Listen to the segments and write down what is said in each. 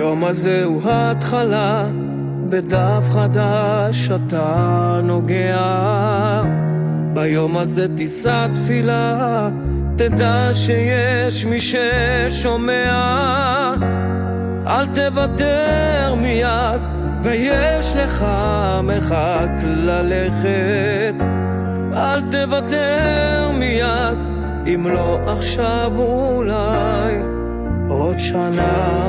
היום הזה הוא התחלה, בדף חדש אתה נוגע. ביום הזה תישא תפילה, תדע שיש מי ששומע. אל תוותר מיד, ויש לך מרחק ללכת. אל תוותר מיד, אם לא עכשיו אולי עוד שנה.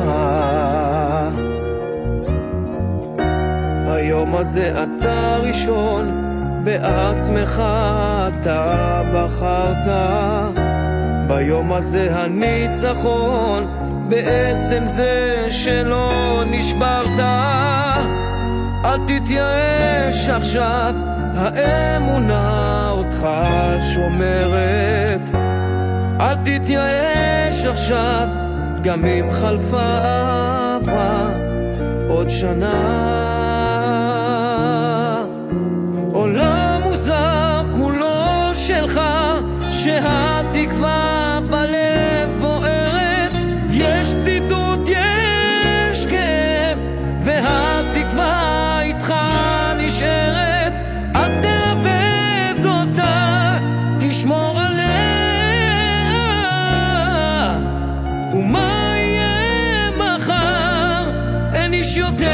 היום הזה אתה ראשון, בעצמך אתה בחרת. ביום הזה הניצחון, בעצם זה שלא נשברת. אל תתייאש עכשיו, האמונה אותך שומרת. אל תתייאש עכשיו, גם אם חלפה עברה עוד שנה. עולם מוזר כולו שלך, שהתקווה בלב בוערת. יש בדידות, יש כאב, והתקווה איתך נשארת. אל תאבד אותה, תשמור עליה. ומה יהיה מחר, אין איש יודע.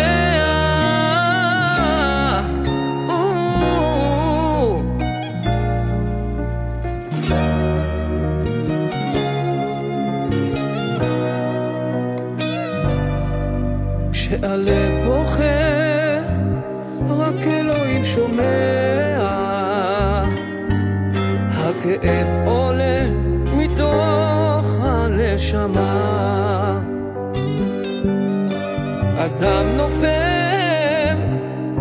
כשהלב בוכה, רק אלוהים שומע. הכאב עולה מתוך הנשמה. אדם נופל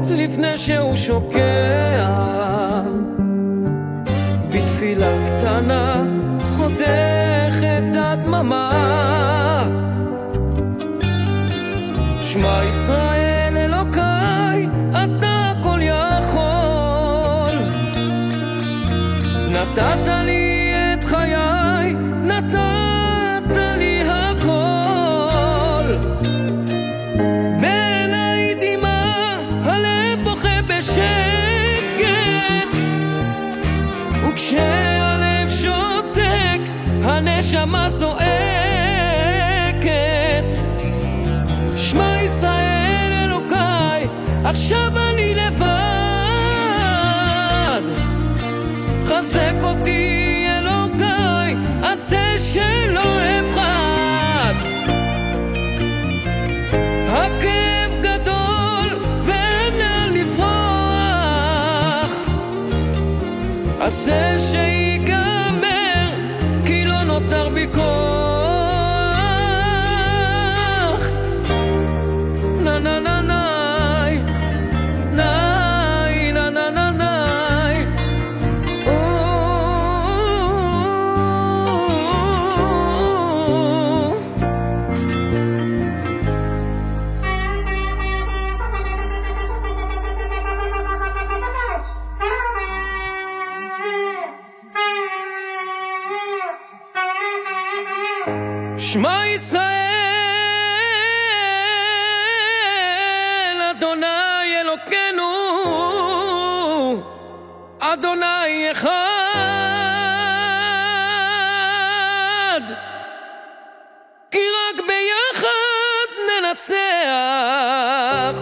לפני שהוא שוקע. בתפילה קטנה חותכת הדממה. שמע ישראל אלוקיי, אתה כל יכול. נתת לי את חיי, נתת לי הכל. בעיניי דמעה, הלב בוכה בשקט. וכשהלב שותק, הנשמה זועקת. שמע ישראל אלוקיי, עכשיו אני לבד. חזק אותי אלוקיי, עשה שלא אפחד. הכאב גדול ואין לאן לברוח. עשה שיגמר, כי לא נותר בי כוח. שמע ישראל אדוני אלוקינו, אדוני אחד. כי רק ביחד ננצח.